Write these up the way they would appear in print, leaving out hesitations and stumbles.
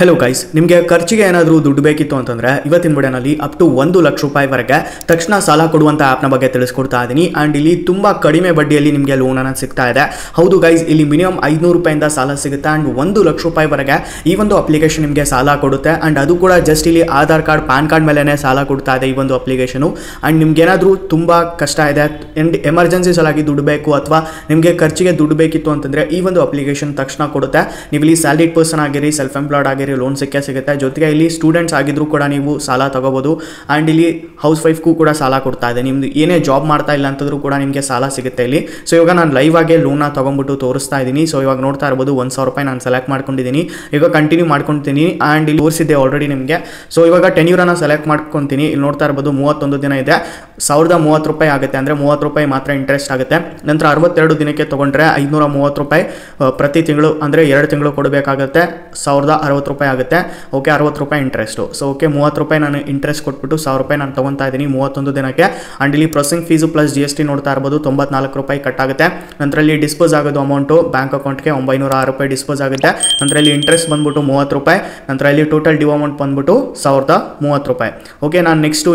Hello guys, ನಿಮಗೆ ಖರ್ಚಿಗೆ ಏನಾದರೂ ದುಡ್ಡು ಬೇಕಿತ್ತು ಅಂತಂದರೆ ಇವತ್ತಿನ ವಿಡಿಯೋನಲ್ಲಿ ಅಪ್ ಟು 1 ಲಕ್ಷ ರೂಪಾಯಿವರೆಗೆ ತಕ್ಷಣ ಸಾಲ ಕೊಡುವಂಥ ಆ್ಯಪ್ನ ಬಗ್ಗೆ ತಿಳಿಸ್ಕೊಡ್ತಾ ಇದ್ದೀನಿ. ಆ್ಯಂಡ್ ಇಲ್ಲಿ ತುಂಬ ಕಡಿಮೆ ಬಡ್ಡಿಯಲ್ಲಿ ನಿಮಗೆ ಲೋನ್ ಅನ್ನು ಸಿಗ್ತಾ ಇದೆ. ಹೌದು ಗೈಸ್, ಇಲ್ಲಿ ಮಿನಿಮಮ್ 500 ರೂಪಾಯಿಂದ ಸಾಲ ಸಿಗುತ್ತೆ. ಆ್ಯಂಡ್ 1 ಲಕ್ಷ ರೂಪಾಯಿವರೆಗೆ ಈ ಒಂದು ಅಪ್ಲಿಕೇಶನ್ ನಿಮಗೆ ಸಾಲ ಕೊಡುತ್ತೆ. ಆ್ಯಂಡ್ ಅದು ಕೂಡ ಜಸ್ಟ್ ಇಲ್ಲಿ ಆಧಾರ್ ಕಾರ್ಡ್, ಪ್ಯಾನ್ ಕಾರ್ಡ್ ಮೇಲೇ ಸಾಲ ಕೊಡ್ತಾ ಇದೆ ಈ ಒಂದು ಅಪ್ಲಿಕೇಶನು. ಆ್ಯಂಡ್ ನಿಮ್ಗೇನಾದರೂ ತುಂಬ ಕಷ್ಟ ಇದೆ, ಎಮರ್ಜೆನ್ಸಿ ಸಲಾಗಿ ದುಡ್ಡು ಬೇಕು ಅಥವಾ ನಿಮಗೆ ಖರ್ಚಿಗೆ ದುಡ್ಡು ಬೇಕಿತ್ತು ಅಂತಂದರೆ ಈ ಒಂದು ಅಪ್ಲಿಕೇಶನ್ ತಕ್ಷಣ ಕೊಡುತ್ತೆ. ನೀವು ಇಲ್ಲಿ ಸ್ಯಾಲರಿಡ್ ಪರ್ಸನ್ ಆಗಿರಿ, ಸೆಲ್ಫ್ ಎಂಪ್ಲಾಯ್ಡ್ ಆಗಿರಿ, ಲೋನ್ ಸಿಗುತ್ತೆ. ಜೊತೆಗೆ ಇಲ್ಲಿ ಸ್ಟೂಡೆಂಟ್ಸ್ ಆಗಿದ್ರು ಕೂಡ ನೀವು ಸಾಲ ತಗೋಬಹುದು. ಆ್ಯಂಡ್ ಇಲ್ಲಿ ಹೌಸ್ ವೈಫ್ಗೂ ಕೂಡ ಸಾಲ ಕೊಡ್ತಾ ಇದೆ. ನಿಮ್ದು ಏನೇ ಜಾಬ್ ಮಾಡ್ತಾ ಇಲ್ಲ ಅಂತಂದ್ರೂ ಕೂಡ ನಿಮಗೆ ಸಾಲ ಸಿಗುತ್ತೆ ಇಲ್ಲಿ. ಸೊ ಇವಾಗ ನಾನು ಲೈವ್ ಆಗಿ ಲೋನ್ನ ತಗೊಂಡ್ಬಿಟ್ಟು ತೋರಿಸ್ತಾ ಇದ್ದೀನಿ. ಸೊ ಇವಾಗ ನೋಡ್ತಾ ಇರ್ಬೋದು 1,000 ರೂಪಾಯಿ ನಾನು ಸೆಲೆಕ್ಟ್ ಮಾಡ್ಕೊಂಡಿದ್ದೀನಿ. ಈಗ ಕಂಟಿನ್ಯೂ ಮಾಡ್ಕೊತೀನಿ. ಆ್ಯಂಡ್ ಇಲ್ಲಿ ತೋರಿಸಿದ್ದೆ ಆಲ್ರೆಡಿ ನಿಮಗೆ. ಸೊ ಇವಾಗ ಟೆನ್ಯೂರನ್ನು ಸೆಲೆಕ್ಟ್ ಮಾಡ್ಕೊತೀನಿ. ಇಲ್ಲಿ ನೋಡ್ತಾ ಇರ್ಬೋದು 31 ದಿನ ಇದೆ, 1030 ರೂಪಾಯಿ ಆಗುತ್ತೆ. ಅಂದರೆ 30 ರೂಪಾಯಿ ಮಾತ್ರ ಇಂಟ್ರೆಸ್ಟ್ ಆಗುತ್ತೆ. ನಂತರ 62 ದಿನಕ್ಕೆ ತೊಗೊಂಡ್ರೆ 530 ರೂಪಾಯಿ ಪ್ರತಿ ತಿಂಗಳು, ಅಂದರೆ 2 ತಿಂಗಳು ಕೊಡಬೇಕಾಗುತ್ತೆ. 1060 ರೂಪಾಯಿ ಆಗುತ್ತೆ. ಓಕೆ, 60 ರೂಪಾಯಿ ಇಂಟ್ರೆಸ್ಟು. ಸೊ ಓಕೆ, 30 ರೂಪಾಯಿ ನಾನು ಇಂಟ್ರೆಸ್ಟ್ ಕೊಟ್ಬಿಟ್ಟು 1000 ರೂಪಾಯಿ ನಾನು ತೊಗೊತಾ ಇದ್ದೀನಿ 31 ದಿನಕ್ಕೆ. ಆ್ಯಂಡ್ ಇಲ್ಲಿ ಪ್ರೊಸೆಸಿಂಗ್ ಫೀಸು ಪ್ಲಸ್ GST ನೋಡ್ತಾ ಇರ್ಬೋದು 94 ರೂಪಾಯಿ ಕಟ್ ಆಗುತ್ತೆ. ನಂತರ ಇಲ್ಲಿ ಡಿಸ್ಪೋಸ್ ಆಗೋದು ಅಮೌಂಟು ಬ್ಯಾಂಕ್ ಅಕೌಂಟ್ಗೆ 906 ರೂಪಾಯಿ ಡಿಸ್ಪೋಸ್ ಆಗುತ್ತೆ. ನಂತರ ಇಲ್ಲಿ ಇಂಟ್ರೆಸ್ಟ್ ಬಂದ್ಬಿಟ್ಟು 30 ರೂಪಾಯಿ. ನಂತರ ಇಲ್ಲಿ ಟೋಟಲ್ ಡ್ಯೂ ಅಮೌಂಟ್ ಬಂದ್ಬಿಟ್ಟು 1030 ರೂಪಾಯಿ. ಓಕೆ, ನಾನು ನೆಕ್ಸ್ಟು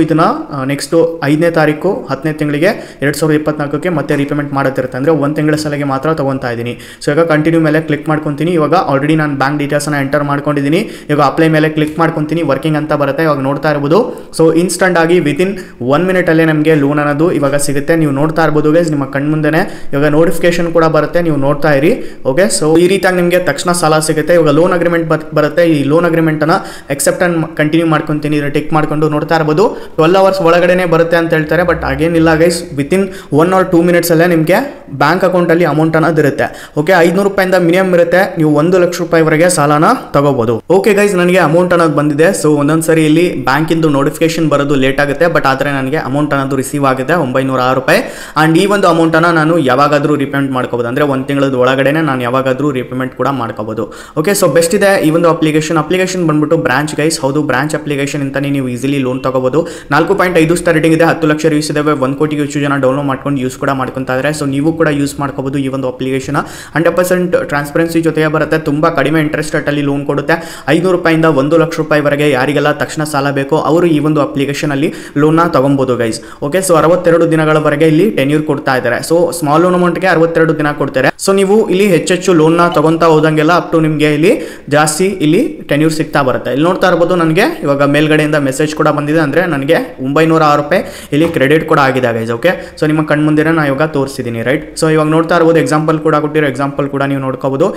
5ನೇ ತಾರೀಕು 10ನೇ ತಿಂಗಳಿಗೆ 2024ಕ್ಕೆ ಮತ್ತೆ ರೀಪೇಮೆಂಟ್ ಮಾಡೋದಿರುತ್ತೆ. ಅಂದರೆ 1 ತಿಂಗಳ ಸಲಗೆ ಮಾತ್ರ ತೊಗೊತಾ ಇದ್ದೀನಿ. ಸೊ ಈಗ ಕಂಟಿನ್ಯೂ ಮೇಲೆ ಕ್ಲಿಕ್ ಮಾಡ್ಕೊತೀನಿ. ಇವಾಗ ಆಲ್ರೆಡಿ ನಾನು ಬ್ಯಾಂಕ್ ಡೀಟೇಲ್ಸನ್ನು ಎಂಟರ್ ಮಾಡ್ಕೊಂಡಿದ್ದೀನಿ. ಇವಾಗ ಅಪ್ಲೈ ಮೇಲೆ ಕ್ಲಿಕ್ ಮಾಡ್ಕೊತೀನಿ. ವರ್ಕಿಂಗ್ ಅಂತ ಬರುತ್ತೆ. ಇವಾಗ ನೋಡ್ತಾ ಇರ್ಬೋದು. ಸೊ ಇನ್ಸ್ಟಂಟ್ ಆಗಿ ವಿತಿನ್ 1 ಮಿನಿಟಲ್ಲೇ ನಮಗೆ ಲೋನ್ ಅನ್ನೋದು ಇವಾಗ ಸಿಗುತ್ತೆ. ನೀವು ನೋಡ್ತಾ ಇರ್ಬೋದು ಗೈಸ್, ನಿಮ್ಮ ಕಣ್ಮುಂದೆನೇ ಇವಾಗ ನೋಟಿಫಿಕೇಶನ್ ಕೂಡ ಬರುತ್ತೆ, ನೀವು ನೋಡ್ತಾ ಇರಿ. ಓಕೆ, ಸೊ ಈ ರೀತಿಯಾಗಿ ನಿಮಗೆ ತಕ್ಷಣ ಸಾಲ ಸಿಗುತ್ತೆ. ಇವಾಗ ಲೋನ್ ಅಗ್ರಿಮೆಂಟ್ ಬರುತ್ತೆ. ಈ ಲೋನ್ ಅಗ್ರಿಮೆಂಟನ್ನು ಎಕ್ಸೆಪ್ಟ್ ಅಂಡ್ ಕಂಟಿನ್ಯೂ ಮಾಡ್ಕೊತೀನಿ. ಟಿಕ್ ಮಾಡ್ಕೊಂಡು ನೋಡ್ತಾ ಇರ್ಬೋದು 12 ಅವರ್ಸ್ ಒಳಗಡೆ ಬರುತ್ತೆ ಅಂತ ಹೇಳ್ತಾರೆ. ಬಟ್ ಆಗೇನಿಲ್ಲ ಗೈಸ್, ವಿತಿನ್ 1 or 2 ಮಿನಿಟ್ಸಲ್ಲೇ ನಿಮಗೆ ಬ್ಯಾಂಕ್ ಅಕೌಂಟಲ್ಲಿ ಅಮೌಂಟ್ ಅನ್ನೋದು ಇರುತ್ತೆ. ಓಕೆ, 500 ರೂಪಾಯಿಂದ ಮಿನಿಮಮ್ ಇರುತ್ತೆ. ನೀವು 1 ಲಕ್ಷ ರೂಪಾಯಿವರೆಗೆ ಸಾಲನ ತಗೋಬಹುದು. ಓಕೆ ಗೈಸ್, ನನಗೆ ಅಮೌಂಟ್ ಅನ್ನೋದು ಬಂದಿದೆ. ಸೊ ಒಂದೊಂದ್ಸರಿ ಇಲ್ಲಿ ಬ್ಯಾಂಕಿಂದು ನೋಟಿಫಿಕೇಶನ್ ಬರೋದು ಲೇಟ್ ಆಗುತ್ತೆ. ಬಟ್ ಆದರೆ ನನಗೆ ಅಮೌಂಟ್ ಅನ್ನೋದು ರಿಸೀವ್ ಆಗಿದೆ 906 ರೂಪಾಯಿ. ಆ್ಯಂಡ್ ಈ ಒಂದು ಅಮೌಂಟನ್ನು ನಾನು ಯಾವಾಗಾದರೂ ರೀಪೇಮೆಂಟ್ ಮಾಡ್ಕೋಬೋದು. ಅಂದರೆ 1 ತಿಂಗಳದ ಒಳಗಡೆ ನಾನು ಯಾವಾಗಾದರೂ ರೀಪೇಮೆಂಟ್ ಕೂಡ ಮಾಡ್ಕೋಬೋದು. ಓಕೆ, ಸೊ ಬೆಸ್ಟ್ ಇದೆ ಈ ಒಂದು ಅಪ್ಲಿಕೇಶನ್ ಬಂದ್ಬಿಟ್ಟು ಬ್ರಾಂಚ್ ಗೈಸ್. ಹೌದು, ಬ್ರಾಂಚ್ ಅಪ್ಲಿಕೇಶನ್ ಅಂತಾನೆ ನೀವು ಈಸಿಲಿ ಲೋನ್ ತಗೋಬಹುದು. 4.5 ಸ್ಟಾರ್ ರೇಟಿಂಗ್ ಇದೆ, 10 ಲಕ್ಷ ರಿವ್ಯೂಸ್ ಇದಾವೆ, 1 ಕೋಟಿಗೆ ಹೆಚ್ಚು ಜನ ಡೌನ್ಲೋಡ್ ಮಾಡ್ಕೊಂಡು ಯೂಸ್ ಕೂಡ ಮಾಡ್ಕೊತಾ ಇದ್ದಾರೆ. ಸೊ ನೀವು ಕೂಡ ಯೂಸ್ ಮಾಡ್ಕೋಬಹುದು ಈ ಒಂದು ಅಪ್ಲಿಕೇಶನ್. 100% ಟ್ರಾನ್ಸ್ಪರೆನ್ಸಿ ಜೊತೆಗೆ ಬರುತ್ತೆ. ತುಂಬ ಕಡಿಮೆ ಇಂಟ್ರೆಸ್ಟ್ ರೇಟಲ್ಲಿ ಲೋನ್ ಕೊಡುತ್ತೆ. 500 ರೂಪಾಯಿಂದ 1 ಲಕ್ಷ ರೂಪಾಯಿವರೆಗೆ ಯಾರಿಗೆಲ್ಲ ತಕ್ಷಣ ಸಾಲ ಬೇಕೋ ಅವರು ಈ ಒಂದು ಅಪ್ಲಿಕೇಶನ್ ಅಲ್ಲಿ ಲೋನ್ನ ತಗೊಬಹುದು ಗೈಸ್. ಓಕೆ, ಸೊ 62 ದಿನಗಳವರೆಗೆ ಇಲ್ಲಿ ಟೆನ್ಯೂರ್ ಕೊಡ್ತಾ ಇದ್ದಾರೆ. ಸೊ ಸ್ಮಾಲ್ ಲೋನ್ ಅಮೌಂಟ್ಗೆ 62 ದಿನ ಕೊಡ್ತಾರೆ. ಸೊ ನೀವು ಇಲ್ಲಿ ಹೆಚ್ಚೆಚ್ಚು ಲೋನ್ನ ತಗೊಂತಾ ಹೋದಂಗೆಲ್ಲ ಅಪ್ ಟು ನಿಮಗೆ ಇಲ್ಲಿ ಜಾಸ್ತಿ ಇಲ್ಲಿ ಟೆನ್ಯೂರ್ ಸಿಗ್ತಾ ಬರುತ್ತೆ. ಇಲ್ಲಿ ನೋಡ್ತಾ ಇರ್ಬೋದು, ನನಗೆ ಇವಾಗ ಮೇಲ್ಗಡೆಯಿಂದ ಮೆಸೇಜ್ ಕೂಡ ಬಂದಿದೆ. ಅಂದರೆ ನನಗೆ 906 ರೂಪಾಯಿ ಇಲ್ಲಿ ಕ್ರೆಡಿಟ್ ಕೂಡ ಆಗಿದೆ ಗೈಸ್. ಓಕೆ, ಸೊ ನಿಮ್ಮ ಕಣ್ಮುಂದಿರ ನಾನು ಇವಾಗ ತೋರಿಸಿದ್ದೀನಿ, ರೈಟ್. ಸೊ ಇವಾಗ ನೋಡ್ತಾ ಇರ್ಬೋದು, ಎಕ್ಸಾಂಪಲ್ ಕೂಡ ಕೊಟ್ಟಿರೋ ಎಕ್ಸಾಂಪಲ್ ಕೂಡ ನೀವು ನೋಡ್ಕೋಬಹುದು.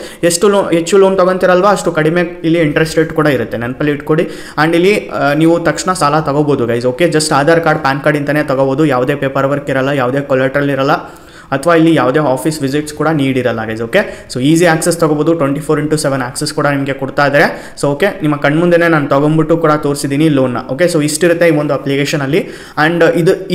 ಹೆಚ್ಚು ಲೋನ್ ತಗೊಂತಿರಲ್ವಾ ಅಷ್ಟು ಕಡಿಮೆ ಇಲ್ಲಿ ಇಂಟ್ರೆಸ್ಟ್ ರೇಟ್ ಕೂಡ ಇರುತ್ತೆ, ನೆನಪಲ್ಲಿ ಇಟ್ಕೊಡಿ. ಆ್ಯಂಡ್ ಇಲ್ಲಿ ನೀವು ತಕ್ಷಣ ಸಾಲ ತಗೋಬಹುದು guys. Okay, just Aadhaar card, pan card ಇಂತಾನೆ ತಗೋಬಹುದು. ಯಾವುದೇ ಪೇಪರ್ ವರ್ಕ್ ಇರಲ್ಲ, ಯಾವುದೇ ಕೊಲೆಟ್ರಲ್ ಇರಲ್ಲ, ಅಥವಾ ಇಲ್ಲಿ ಯಾವುದೇ ಆಫೀಸ್ ವಿಸಿಟ್ಸ್ ಕೂಡ ನೀಡಿರಲ್ಲ guys. Okay, so easy access ತಗೋಬಹುದು. 24/7 ಆಕ್ಸೆಸ್ ಕೂಡ ನಿಮಗೆ ಕೊಡ್ತಾ ಇದ್ದಾರೆ. ಸೊ ಓಕೆ, ನಿಮ್ಮ ಕಣ್ಮುಂದೆನೇ ನಾನು ತಗೊಂಡ್ಬಿಟ್ಟು ಕೂಡ ತೋರಿಸಿದ್ದೀನಿ ಲೋನ್ನ. ಓಕೆ, ಸೊ ಇಷ್ಟಿರುತ್ತೆ ಈ ಒಂದು ಅಪ್ಲಿಕೇಶನಲ್ಲಿ. ಆ್ಯಂಡ್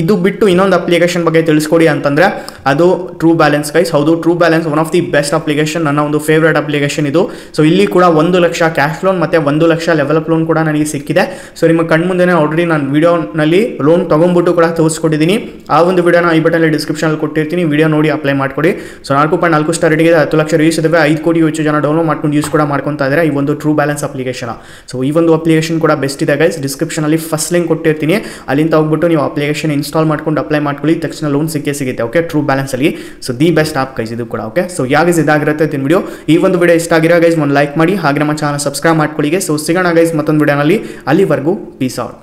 ಇದು ಬಿಟ್ಟು ಇನ್ನೊಂದು ಅಪ್ಲಿಕೇಶನ್ ಬಗ್ಗೆ ತಿಳಿಸ್ಕೊಡಿ ಅಂತಂದರೆ ಅದು ಟ್ರೂ ಬ್ಯಾಲೆನ್ಸ್ ಗೈಸ್. ಹೌದು, true balance one of the best application, ನನ್ನ ಒಂದು ಫೇವ್ರೇಟ್ ಅಪ್ಲಿಕೇಶನ್ ಇದು. ಸೊ ಇಲ್ಲಿ ಕೂಡ 1 ಲಕ್ಷ ಕ್ಯಾಶ್ ಲೋನ್ ಮತ್ತು 1 ಲಕ್ಷ ಲೆವೆಲಪ್ ಲೋನ್ ಕೂಡ ನನಗೆ ಸಿಕ್ಕಿದೆ. ಸೊ ನಿಮ್ಮ ಕಣ್ಮುಂದೆನೇ ಆಲ್ರೆಡಿ ನಾನು ವಿಡಿಯೋನಲ್ಲಿ ಲೋನ್ ತೊಗೊಂಡ್ಬಿಟ್ಟು ಕೂಡ ತೋರಿಸ್ಕೊಟ್ಟಿದ್ದೀನಿ. ಆ ಒಂದು ವಿಡಿಯೋನ ಈ ಬಟನಲ್ಲಿ ಡಿಸ್ಕ್ರಿಪ್ಷನಲ್ಲಿ ಕೊಟ್ಟಿರ್ತೀನಿ. ವಿಡಿಯೋ ನೋಡಿ ಅಪ್ಲೈ ಮಾಡ್ಕೊಡಿ. ಸೊ 4.4 ಸ್ಟಾರ್ ರೇಟಿಂಗ್ ಇದೆ, 10 ಲಕ್ಷ ರಿವ್ಯೂಸ್ ಇದಾವೆ, 5 ಕೋಟಿ ಹೆಚ್ಚು ಜನ ಡೌನ್ಲೋಡ್ ಮಾಡ್ಕೊಂಡು ಯೂಸ್ ಕೂಡ ಮಾಡ್ಕೊತಾ ಇದ್ದಾರೆ ಈ ಒಂದು ಟ್ರೂ ಬ್ಯಾಲೆನ್ಸ್ ಅಪ್ಲಿಕೇಶನ್. ಸೊ ಈ ಒಂದು ಅಪ್ಲಿಕೇಶನ್ ಕೂಡ ಬೆಸ್ಟ್ ಇದೆ ಗೈಸ್. ಡಿಸ್ಕ್ರಿಪ್ಷನಲ್ಲಿ ಫಸ್ಟ್ ಲಿಂಕ್ ಕೊಟ್ಟಿರ್ತೀನಿ, ಅಲ್ಲಿಂದ ಹೋಗ್ಬಿಟ್ಟು ನೀವು ಅಪ್ಲಿಕೇಶನ್ ಇನ್ಸ್ಟಾಲ್ ಮಾಡ್ಕೊಂಡು ಅಪ್ಲೈ ಮಾಡ್ಕೊಳ್ಳಿ. ತಕ್ಷಣ ಲೋನ್ ಸಿಗುತ್ತೆ. ಓಕೆ, ಟ್ರೂ ಬ್ಯಾಲೆನ್ಸ್ ಅಲ್ಲಿ. So the best app guys ಇದು ಕೂಡ. ಓಕೆ, ಸೊ ಯಾಗೈಸ್ ಇದಾಗಿರುತ್ತೆ ತಿನ್ ವಿಡಿಯೋ. ಈ ಒಂದು ವಿಡಿಯೋ ಇಷ್ಟ ಆಗಿರೋ ಗೈಸ್ ಒಂದು ಲೈಕ್ ಮಾಡಿ, ಹಾಗೆ ನಮ್ಮ ಚಾನಲ್ ಸಬ್ಸ್ಕ್ರೈಬ್ ಮಾಡ್ಕೊಳ್ಳಿ. ಸೊ ಸಿಗೋಣ ಗೈಸ್ ಮತ್ತೊಂದು ವಿಡಿಯೋನಲ್ಲಿ. ಅಲ್ಲಿವರೆಗೂ ಪೀಸ್ ಔಟ್.